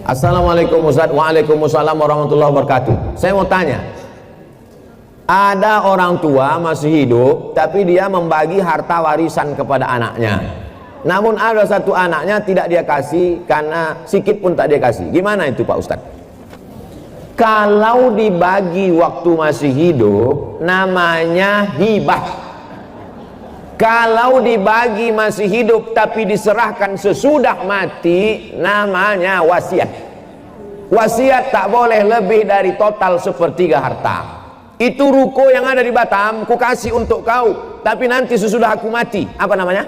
Assalamualaikum Ustaz. Waalaikumsalam warahmatullahi wabarakatuh. Saya mau tanya, ada orang tua masih hidup tapi dia membagi harta warisan kepada anaknya, namun ada satu anaknya tidak dia kasih karena sikit pun tak dia kasih. Gimana itu Pak Ustaz? Kalau dibagi waktu masih hidup namanya hibah. Kalau dibagi masih hidup tapi diserahkan sesudah mati namanya wasiat. Wasiat tak boleh lebih dari total sepertiga harta. Itu ruko yang ada di Batam ku kasih untuk kau, tapi nanti sesudah aku mati, apa namanya?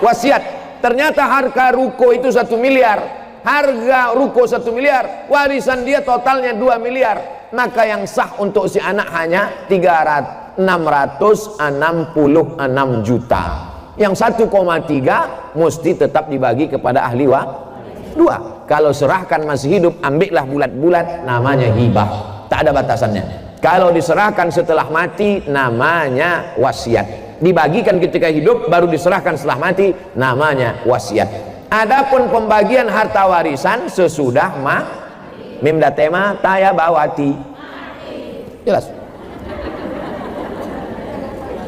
Wasiat. Ternyata harga ruko itu 1 miliar. Harga ruko 1 miliar, warisan dia totalnya 2 miliar. Maka yang sah untuk si anak hanya 666 juta. Yang 1,3 mesti tetap dibagi kepada ahli dua. Kalau serahkan masih hidup, ambillah bulat-bulat, namanya hibah, tak ada batasannya. Kalau diserahkan setelah mati namanya wasiat. Dibagikan ketika hidup baru diserahkan setelah mati namanya wasiat. Adapun pembagian harta warisan sesudah mimda tema taya bawati. Jelas.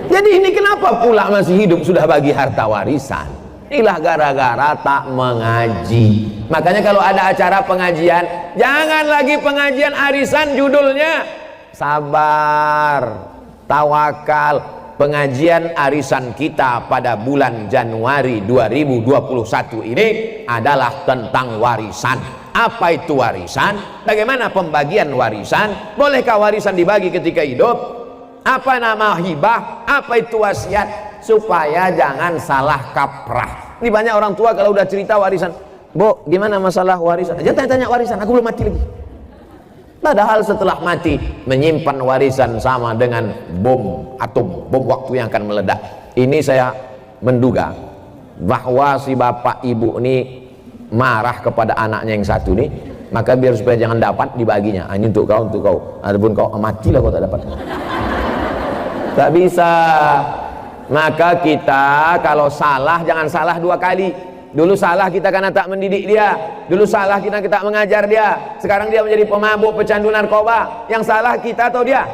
Jadi ini kenapa pula masih hidup sudah bagi harta warisan? Inilah gara-gara tak mengaji. Makanya kalau ada acara pengajian, jangan lagi pengajian arisan judulnya sabar, tawakal. Pengajian arisan kita pada bulan Januari 2021 ini adalah tentang warisan. Apa itu warisan? Bagaimana pembagian warisan? Bolehkah warisan dibagi ketika hidup? Apa nama hibah? Apa itu wasiat? Supaya jangan salah kaprah. Ini banyak orang tua kalau udah cerita warisan, "Bu, gimana masalah warisan?" Aja tanya-tanya warisan, aku belum mati lagi. Padahal setelah mati menyimpan warisan sama dengan bom atom, bom waktu yang akan meledak. Ini saya menduga bahwa si bapak ibu ini marah kepada anaknya yang satu nih, maka biar supaya jangan dapat dibaginya. Ini untuk kau, untuk kau. Adapun kau matilah kau tak dapat. Tak bisa. Maka kita kalau salah jangan salah 2 kali. Dulu salah kita karena tak mendidik dia, dulu salah kita mengajar dia, sekarang dia menjadi pemabuk, pecandu narkoba. Yang salah kita atau dia?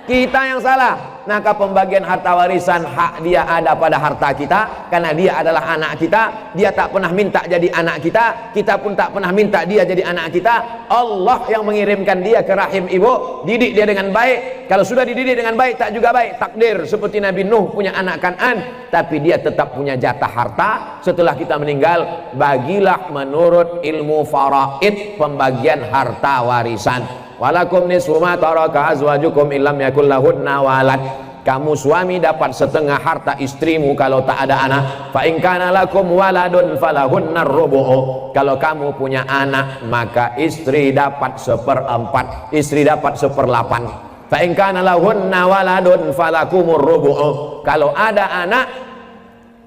Kita yang salah. Maka pembagian harta warisan hak dia ada pada harta kita, karena dia adalah anak kita. Dia tak pernah minta jadi anak kita, kita pun tak pernah minta dia jadi anak kita. Allah yang mengirimkan dia ke rahim ibu, didik dia dengan baik. Kalau sudah dididik dengan baik tak juga baik. Takdir seperti Nabi Nuh punya anak Kan'an, tapi dia tetap punya jatah harta setelah kita meninggal. Bagilah menurut ilmu faraid pembagian harta warisan. Walakum nisfu ma taraka azwajukum illam yakul lahunna walad. Kamu suami dapat setengah harta istrimu kalau tak ada anak. Fa in kana lakum waladun falahunna rubu'u. Kalau kamu punya anak maka istri dapat 1/4, istri dapat 1/8. Fa in kana lahunna waladun falakumur rubu'u. Kalau ada anak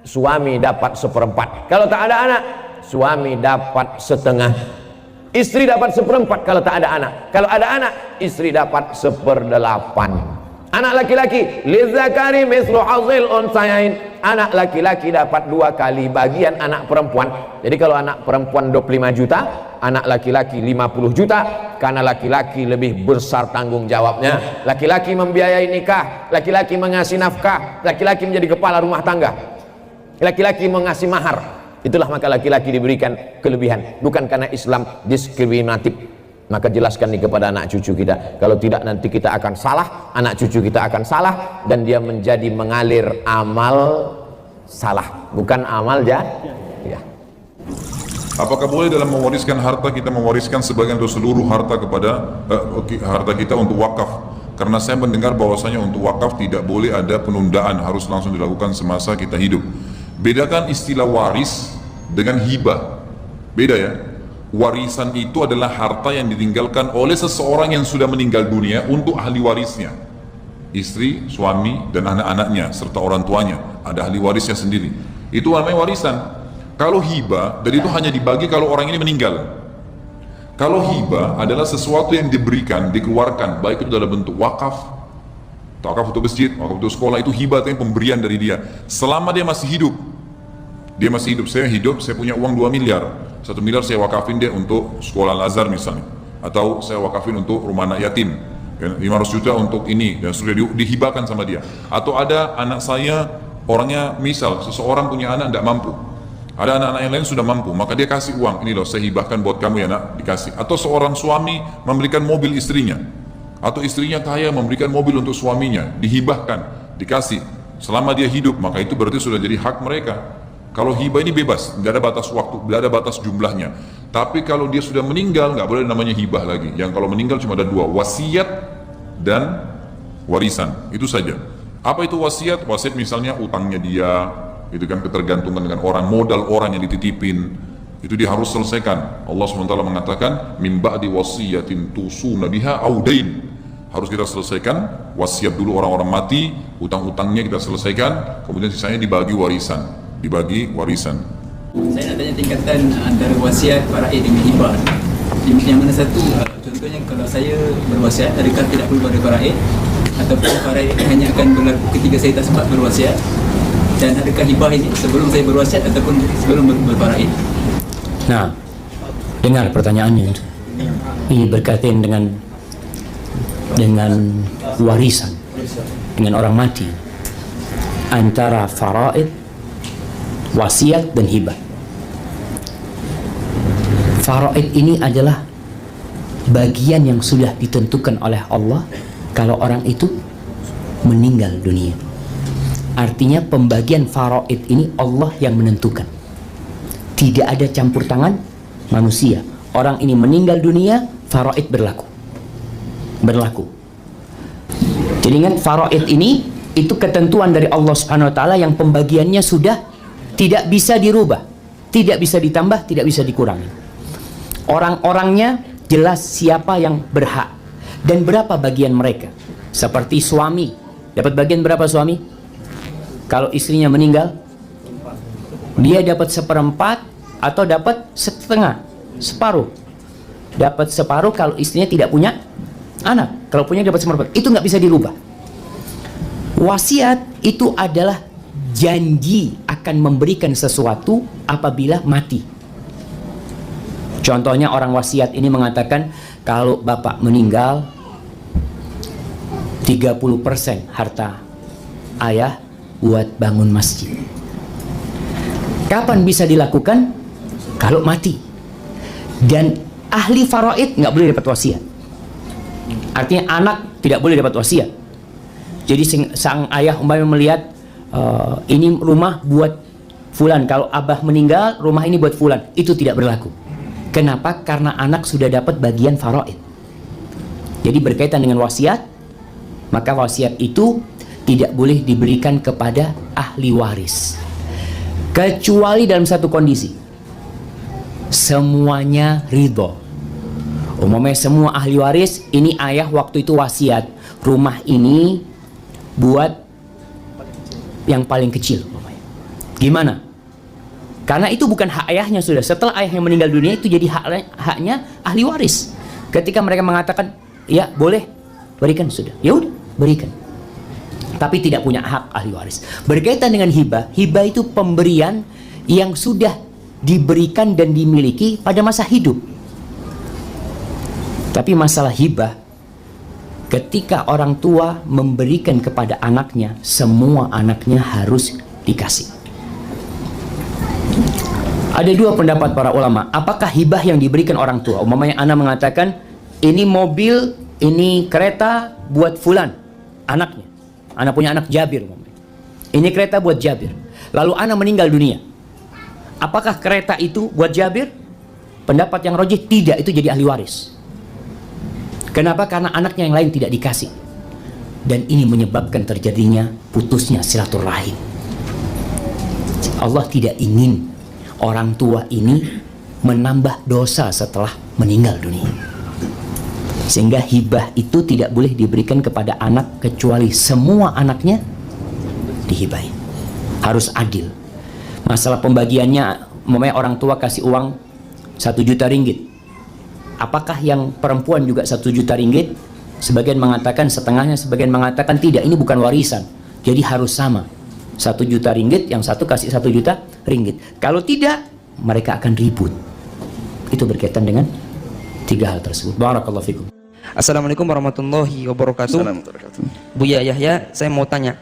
suami dapat 1/4. Kalau tak ada anak suami dapat setengah. Istri dapat 1/4 kalau tak ada anak. Kalau ada anak, istri dapat 1/8. Anak laki-laki, lizzakari mislu hazzil unsayain. Anak laki-laki dapat 2 kali bagian anak perempuan. Jadi kalau anak perempuan 25 juta, anak laki-laki 50 juta. Karena laki-laki lebih besar tanggung jawabnya. Laki-laki membiayai nikah, laki-laki mengasih nafkah, laki-laki menjadi kepala rumah tangga, laki-laki mengasih mahar. Itulah maka laki-laki diberikan kelebihan, bukan karena Islam diskriminatif. Maka jelaskan nih kepada anak cucu kita, kalau tidak nanti kita akan salah, anak cucu kita akan salah, dan dia menjadi mengalir amal salah, bukan amal ya. Apakah boleh dalam mewariskan harta kita mewariskan sebagian atau seluruh harta kepada harta kita untuk wakaf? Karena saya mendengar bahwasanya untuk wakaf tidak boleh ada penundaan, harus langsung dilakukan semasa kita hidup. Bedakan istilah waris dengan hibah. Beda ya. Warisan itu adalah harta yang ditinggalkan oleh seseorang yang sudah meninggal dunia untuk ahli warisnya. Istri, suami, dan anak-anaknya serta orang tuanya. Ada ahli warisnya sendiri. Itu namanya warisan. Kalau hibah, dan itu hanya dibagi kalau orang ini meninggal. Kalau hibah adalah sesuatu yang diberikan, dikeluarkan, baik itu dalam bentuk wakaf, wakaf untuk masjid, wakaf untuk sekolah, itu hibah, itu pemberian dari dia selama dia masih hidup. Dia masih hidup, saya punya uang 2 miliar, 1 miliar saya wakafin dia untuk sekolah Al-Azhar misalnya, atau saya wakafin untuk rumah anak yatim, 500 juta untuk ini, dan sudah dihibahkan sama dia. Atau ada anak saya orangnya, misal seseorang punya anak tidak mampu, ada anak-anak yang lain sudah mampu, maka dia kasih uang, ini loh saya hibahkan buat kamu ya nak, dikasih. Atau seorang suami memberikan mobil istrinya, atau istrinya kaya memberikan mobil untuk suaminya, dihibahkan, dikasih selama dia hidup, maka itu berarti sudah jadi hak mereka. Kalau hibah ini bebas, tidak ada batas waktu, tidak ada batas jumlahnya. Tapi kalau dia sudah meninggal, nggak boleh namanya hibah lagi. Yang kalau meninggal cuma ada 2, wasiat dan warisan, itu saja. Apa itu wasiat? Wasiat misalnya utangnya dia, itu kan ketergantungan dengan orang, modal orang yang dititipin, itu dia harus selesaikan. Allah SWT mengatakan, min ba'di wasiyatin tusuna biha audain. Harus kita selesaikan wasiat dulu, orang-orang mati, utang-utangnya kita selesaikan, kemudian sisanya dibagi warisan. Saya nak tanya tingkatan antara wasiat faraid dengan hibah. Yang mana satu, contohnya kalau saya berwasiat, adakah tidak perlu pada faraid, ataupun faraid hanya akan berlaku ketika saya tak sempat berwasiat, dan adakah hibah ini sebelum saya berwasiat ataupun sebelum berfaraid? Nah, dengar pertanyaannya. Ini berkaitan dengan warisan, dengan orang mati, antara faraid, wasiat dan hibah. Faraid ini adalah bagian yang sudah ditentukan oleh Allah kalau orang itu meninggal dunia. Artinya pembagian faraid ini Allah yang menentukan. Tidak ada campur tangan manusia. Orang ini meninggal dunia, faraid berlaku. Jadi ingat, faraid ini itu ketentuan dari Allah Subhanahu wa taala yang pembagiannya sudah tidak bisa dirubah, tidak bisa ditambah, tidak bisa dikurangi. Orang-orangnya jelas siapa yang berhak dan berapa bagian mereka. Seperti suami, dapat bagian berapa suami? Kalau istrinya meninggal, dia dapat 1/4 atau dapat setengah, separuh. Dapat separuh kalau istrinya tidak punya anak. Kalau punya dapat 1/4. Itu nggak bisa dirubah. Wasiat itu adalah janji akan memberikan sesuatu apabila mati. Contohnya orang wasiat ini mengatakan, kalau bapak meninggal 30% harta ayah buat bangun masjid. Kapan bisa dilakukan? Kalau mati. Dan ahli faraid nggak boleh dapat wasiat. Artinya anak tidak boleh dapat wasiat. Jadi sang ayah umpamanya melihat, ini rumah buat fulan, kalau abah meninggal rumah ini buat fulan, itu tidak berlaku. Kenapa? Karena anak sudah dapat bagian faraid. Jadi berkaitan dengan wasiat, maka wasiat itu tidak boleh diberikan kepada ahli waris, kecuali dalam satu kondisi, semuanya ridho. Umumnya semua ahli waris, ini ayah waktu itu wasiat, rumah ini buat yang paling kecil. Gimana? Karena itu bukan hak ayahnya sudah. Setelah ayahnya meninggal dunia, itu jadi haknya ahli waris. Ketika mereka mengatakan, ya boleh, berikan, sudah. Ya udah, berikan. Tapi tidak punya hak ahli waris. Berkaitan dengan hibah, hibah itu pemberian yang sudah diberikan dan dimiliki pada masa hidup. Tapi masalah hibah, ketika orang tua memberikan kepada anaknya, semua anaknya harus dikasih. Ada dua pendapat para ulama. Apakah hibah yang diberikan orang tua? Umpamanya anak mengatakan, ini mobil, ini kereta buat fulan, anaknya. Anak punya anak Jabir. Ini kereta buat Jabir. Lalu anak meninggal dunia. Apakah kereta itu buat Jabir? Pendapat yang rajih, tidak, itu jadi ahli waris. Kenapa? Karena anaknya yang lain tidak dikasih. Dan ini menyebabkan terjadinya putusnya silaturahim. Allah tidak ingin orang tua ini menambah dosa setelah meninggal dunia. Sehingga hibah itu tidak boleh diberikan kepada anak kecuali semua anaknya dihibahi. Harus adil. Masalah pembagiannya, umpamanya orang tua kasih uang 1 juta ringgit. Apakah yang perempuan juga 1 juta ringgit? Sebagian mengatakan setengahnya, sebagian mengatakan tidak, ini bukan warisan. Jadi harus sama. 1 juta ringgit, yang satu kasih 1 juta ringgit. Kalau tidak, mereka akan ribut. Itu berkaitan dengan tiga hal tersebut. Barakallahu fikum. Assalamualaikum warahmatullahi wabarakatuh. Buya Yahya, saya mau tanya,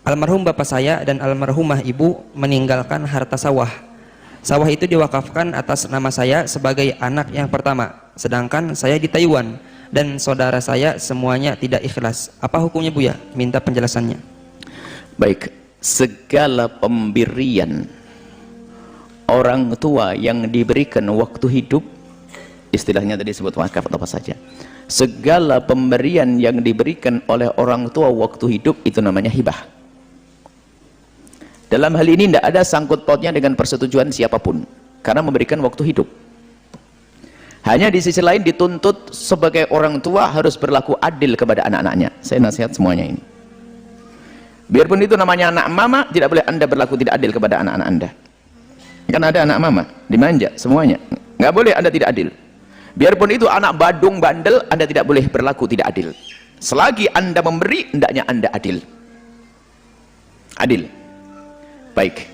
almarhum bapak saya dan almarhumah ibu meninggalkan harta sawah. Sawah itu diwakafkan atas nama saya sebagai anak yang pertama, sedangkan saya di Taiwan dan saudara saya semuanya tidak ikhlas. Apa hukumnya Buya? Minta penjelasannya. Baik, segala pemberian orang tua yang diberikan waktu hidup, istilahnya tadi disebut wakaf atau apa saja, segala pemberian yang diberikan oleh orang tua waktu hidup itu namanya hibah. Dalam hal ini tidak ada sangkut pautnya dengan persetujuan siapapun, karena memberikan waktu hidup. Hanya di sisi lain dituntut sebagai orang tua harus berlaku adil kepada anak-anaknya. Saya nasihat semuanya ini. Biarpun itu namanya anak mama, tidak boleh Anda berlaku tidak adil kepada anak-anak Anda. Kan ada anak mama, dimanja semuanya. Nggak boleh Anda tidak adil. Biarpun itu anak badung bandel, Anda tidak boleh berlaku tidak adil. Selagi Anda memberi, hendaknya Anda adil. Adil. Baik.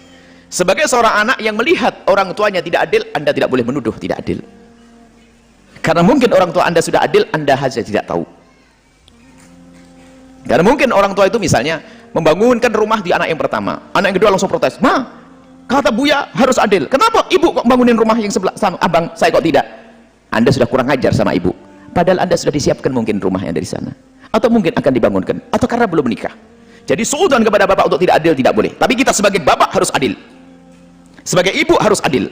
Sebagai seorang anak yang melihat orang tuanya tidak adil, Anda tidak boleh menuduh tidak adil. Karena mungkin orang tua Anda sudah adil, Anda saja tidak tahu. Karena mungkin orang tua itu misalnya membangunkan rumah di anak yang pertama, anak yang kedua langsung protes, "Ma, kata Buya harus adil. Kenapa ibu kok bangunin rumah yang sebelah sama abang, saya kok tidak?" Anda sudah kurang ajar sama ibu. Padahal Anda sudah disiapkan mungkin rumahnya dari sana. Atau mungkin akan dibangunkan. Atau karena belum menikah. Jadi suudzon kepada bapak untuk tidak adil tidak boleh. Tapi kita sebagai bapak harus adil. Sebagai ibu harus adil.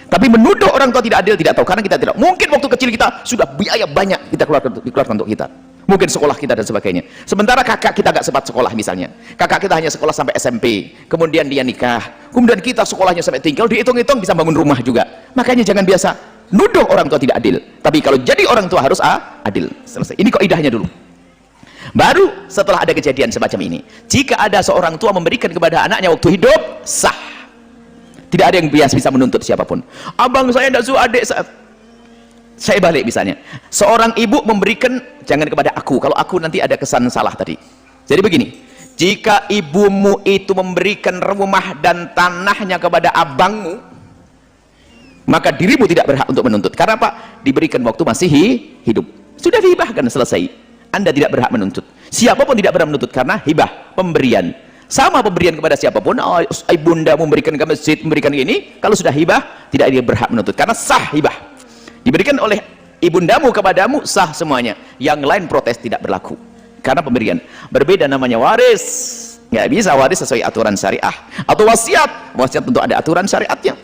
Tapi menuduh orang tua tidak adil tidak tahu. Karena kita tidak. Mungkin waktu kecil kita sudah biaya banyak kita dikeluarkan untuk kita. Mungkin sekolah kita dan sebagainya. Sementara kakak kita gak sempat sekolah misalnya. Kakak kita hanya sekolah sampai SMP. Kemudian dia nikah. Kemudian kita sekolahnya sampai tinggal. Dihitung-hitung bisa bangun rumah juga. Makanya jangan biasa nuduh orang tua tidak adil. Tapi kalau jadi orang tua harus adil. Selesai. Ini kaidahnya dulu. Baru setelah ada kejadian semacam ini, jika ada seorang tua memberikan kepada anaknya waktu hidup, sah. Tidak ada yang biasa bisa menuntut siapapun. Abang saya tidak suka adik saya balik misalnya. Seorang ibu memberikan, jangan kepada aku, kalau aku nanti ada kesan salah tadi. Jadi begini, jika ibumu itu memberikan rumah dan tanahnya kepada abangmu, maka dirimu tidak berhak untuk menuntut. Karena apa? Diberikan waktu masih hidup. Sudah dihibahkan, selesai. Anda tidak berhak menuntut. Siapapun tidak berhak menuntut karena hibah, pemberian. Sama pemberian kepada siapapun. Oh, ibunda memberikan ke masjid, memberikan ini. Kalau sudah hibah, tidak dia berhak menuntut karena sah hibah. Diberikan oleh ibundamu kepadamu, sah semuanya. Yang lain protes tidak berlaku karena pemberian. Berbeda namanya waris. Nggak bisa waris sesuai aturan syariah. Atau wasiat. Wasiat tentu ada aturan syariatnya.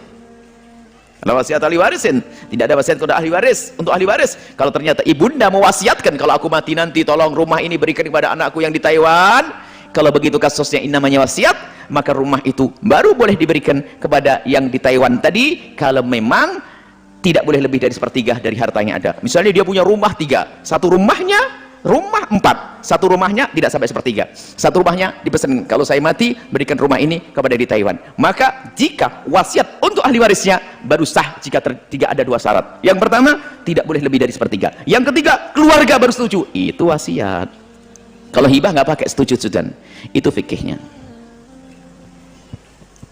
Kalau wasiat ahli warisin, tidak ada wasiat kepada ahli waris. Untuk ahli waris, kalau ternyata ibunda mewasiatkan, kalau aku mati nanti tolong rumah ini berikan kepada anakku yang di Taiwan. Kalau begitu kasusnya ini namanya wasiat, maka rumah itu baru boleh diberikan kepada yang di Taiwan tadi. Kalau memang tidak boleh lebih dari sepertiga dari hartanya ada. Misalnya dia punya rumah 3, satu rumahnya rumah 4, satu rumahnya tidak sampai sepertiga, satu rumahnya dipesan, kalau saya mati berikan rumah ini kepada di Taiwan. Maka jika wasiat untuk ahli warisnya baru sah jika tidak ada 2 syarat. Yang pertama, tidak boleh lebih dari sepertiga. Yang ketiga, keluarga baru setuju. Itu wasiat. Kalau hibah nggak pakai setuju-setujuan. Itu fikihnya.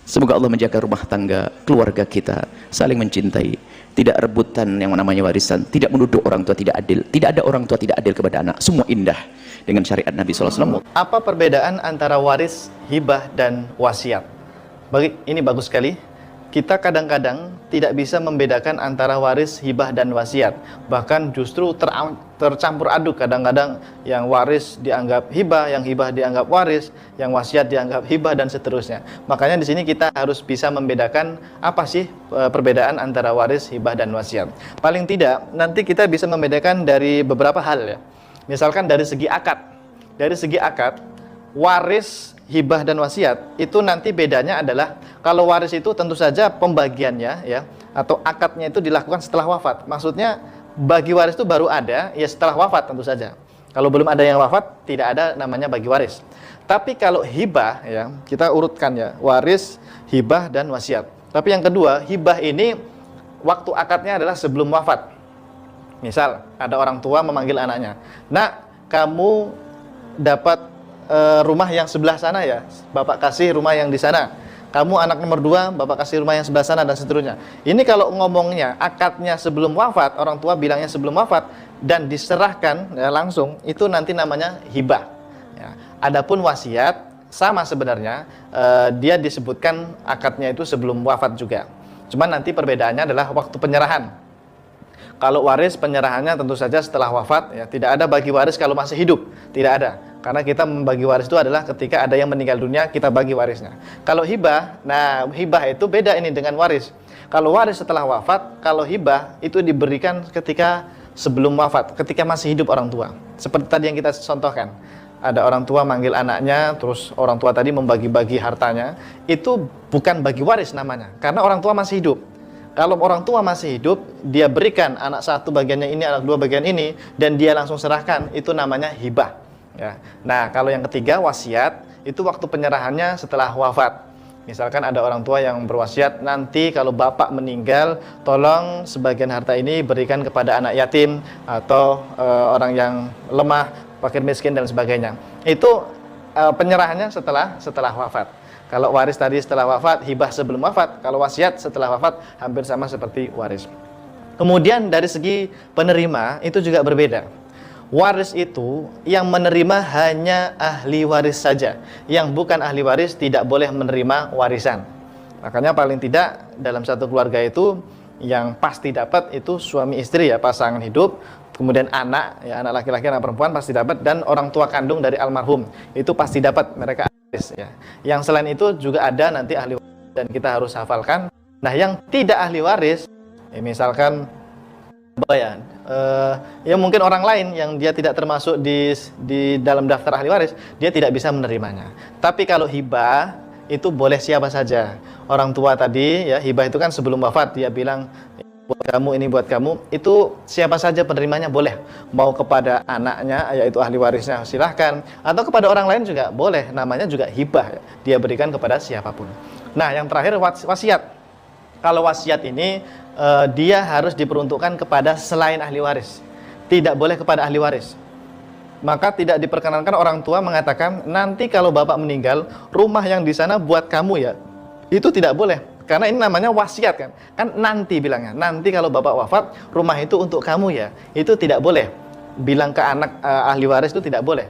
Semoga Allah menjaga rumah tangga keluarga kita, saling mencintai, tidak rebutan yang namanya warisan, tidak menuduh orang tua tidak adil. Tidak ada orang tua tidak adil kepada anak. Semua indah dengan syariat Nabi SAW. Apa perbedaan antara waris, hibah, dan wasiat? Ini bagus sekali. Kita kadang-kadang tidak bisa membedakan antara waris, hibah, dan wasiat. Bahkan justru tercampur aduk. Kadang-kadang yang waris dianggap hibah, yang hibah dianggap waris, yang wasiat dianggap hibah, dan seterusnya. Makanya di sini kita harus bisa membedakan apa sih perbedaan antara waris, hibah, dan wasiat. Paling tidak nanti kita bisa membedakan dari beberapa hal ya. Misalkan dari segi akad. Dari segi akad, waris, hibah, dan wasiat itu nanti bedanya adalah kalau waris itu tentu saja pembagiannya ya atau akadnya itu dilakukan setelah wafat. Maksudnya bagi waris itu baru ada ya setelah wafat tentu saja. Kalau belum ada yang wafat tidak ada namanya bagi waris. Tapi kalau hibah ya kita urutkan ya waris, hibah, dan wasiat. Tapi yang kedua, hibah ini waktu akadnya adalah sebelum wafat. Misal ada orang tua memanggil anaknya, "Nak, kamu dapat rumah yang sebelah sana ya, bapak kasih rumah yang di sana. kamu anak nomor 2, bapak kasih rumah yang sebelah sana dan seterusnya. Ini kalau ngomongnya akadnya sebelum wafat, orang tua bilangnya sebelum wafat dan diserahkan ya, langsung, itu nanti namanya hibah. Ya. Adapun wasiat sama sebenarnya, dia disebutkan akadnya itu sebelum wafat juga. Cuman nanti perbedaannya adalah waktu penyerahan. Kalau waris penyerahannya tentu saja setelah wafat, ya tidak ada bagi waris kalau masih hidup, tidak ada. Karena kita membagi waris itu adalah ketika ada yang meninggal dunia, kita bagi warisnya. Kalau hibah, nah hibah itu beda ini dengan waris. Kalau waris setelah wafat, kalau hibah itu diberikan ketika sebelum wafat, ketika masih hidup orang tua. Seperti tadi yang kita contohkan. Ada orang tua manggil anaknya, terus orang tua tadi membagi-bagi hartanya. Itu bukan bagi waris namanya, karena orang tua masih hidup. Kalau orang tua masih hidup, dia berikan anak satu bagiannya ini, anak dua bagian ini, dan dia langsung serahkan, itu namanya hibah. Ya. Nah, kalau yang ketiga wasiat, itu waktu penyerahannya setelah wafat. Misalkan ada orang tua yang berwasiat, nanti kalau bapak meninggal, tolong sebagian harta ini berikan kepada anak yatim atau orang yang lemah, fakir miskin dan sebagainya. Itu penyerahannya setelah wafat. Kalau waris tadi setelah wafat, hibah sebelum wafat. Kalau wasiat setelah wafat, hampir sama seperti waris. Kemudian dari segi penerima itu juga berbeda. Waris itu yang menerima hanya ahli waris saja. Yang bukan ahli waris tidak boleh menerima warisan. Makanya paling tidak dalam satu keluarga itu yang pasti dapat itu suami istri ya, pasangan hidup. Kemudian anak, ya anak laki-laki, anak perempuan pasti dapat, dan orang tua kandung dari almarhum itu pasti dapat, mereka ahli waris ya. Yang selain itu juga ada nanti ahli waris dan kita harus hafalkan. Nah, yang tidak ahli waris, ya misalkan ya mungkin orang lain yang dia tidak termasuk di dalam daftar ahli waris, dia tidak bisa menerimanya. Tapi kalau hibah itu boleh siapa saja. Orang tua tadi ya, hibah itu kan sebelum wafat dia bilang buat kamu, ini buat kamu, itu siapa saja penerimanya boleh. Mau kepada anaknya yaitu ahli warisnya silahkan, atau kepada orang lain juga boleh, namanya juga hibah, dia berikan kepada siapapun. Nah, yang terakhir wasiat. Kalau wasiat ini dia harus diperuntukkan kepada selain ahli waris, tidak boleh kepada ahli waris. Maka tidak diperkenankan orang tua mengatakan, nanti kalau bapak meninggal, rumah yang di sana buat kamu ya. Itu tidak boleh, karena ini namanya wasiat kan. Kan nanti bilangnya, nanti kalau bapak wafat, rumah itu untuk kamu ya. Itu tidak boleh. Bilang ke anak ahli waris itu tidak boleh.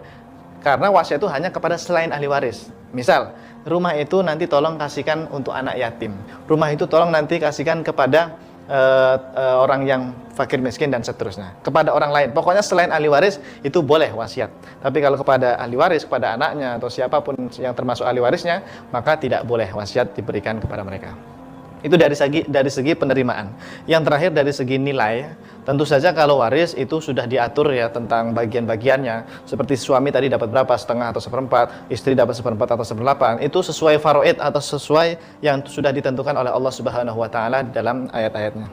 Karena wasiat itu hanya kepada selain ahli waris. Misal, rumah itu nanti tolong kasihkan untuk anak yatim. Rumah itu tolong nanti kasihkan kepada orang yang fakir miskin dan seterusnya, kepada orang lain. Pokoknya selain ahli waris itu boleh wasiat. Tapi kalau kepada ahli waris, kepada anaknya atau siapapun yang termasuk ahli warisnya, maka tidak boleh wasiat diberikan kepada mereka. Itu dari segi penerimaan. Yang terakhir dari segi nilai, tentu saja kalau waris itu sudah diatur ya tentang bagian-bagiannya. Seperti suami tadi dapat berapa, setengah atau seperempat, istri dapat seperempat atau seperdelapan. Itu sesuai faraid atau sesuai yang sudah ditentukan oleh Allah Subhanahu wa taala dalam ayat-ayatnya.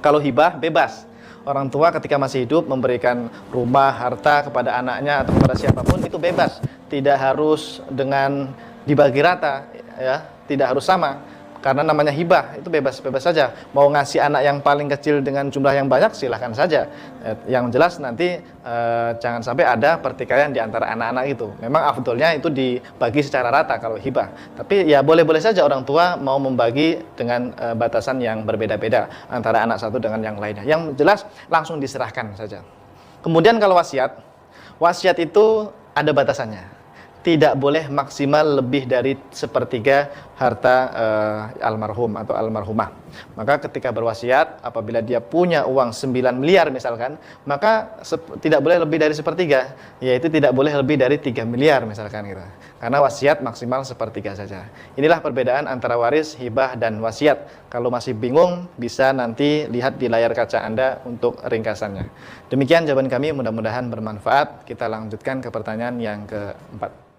Kalau hibah bebas. Orang tua ketika masih hidup memberikan rumah, harta kepada anaknya atau kepada siapapun itu bebas. Tidak harus dengan dibagi rata ya, tidak harus sama. Karena namanya hibah, itu bebas-bebas saja. Mau ngasih anak yang paling kecil dengan jumlah yang banyak, silahkan saja. Yang jelas nanti jangan sampai ada pertikaian di antara anak-anak itu. Memang afdolnya itu dibagi secara rata kalau hibah. Tapi ya boleh-boleh saja orang tua mau membagi dengan batasan yang berbeda-beda antara anak satu dengan yang lainnya. Yang jelas langsung diserahkan saja. Kemudian kalau wasiat itu ada batasannya. Tidak boleh maksimal lebih dari sepertiga harta almarhum atau almarhumah. Maka ketika berwasiat, apabila dia punya uang 9 miliar misalkan, maka tidak boleh lebih dari sepertiga, yaitu tidak boleh lebih dari 3 miliar misalkan gitu. Karena wasiat maksimal sepertiga saja. Inilah perbedaan antara waris, hibah, dan wasiat. Kalau masih bingung, bisa nanti lihat di layar kaca Anda untuk ringkasannya. Demikian jawaban kami, mudah-mudahan bermanfaat. Kita lanjutkan ke pertanyaan yang keempat.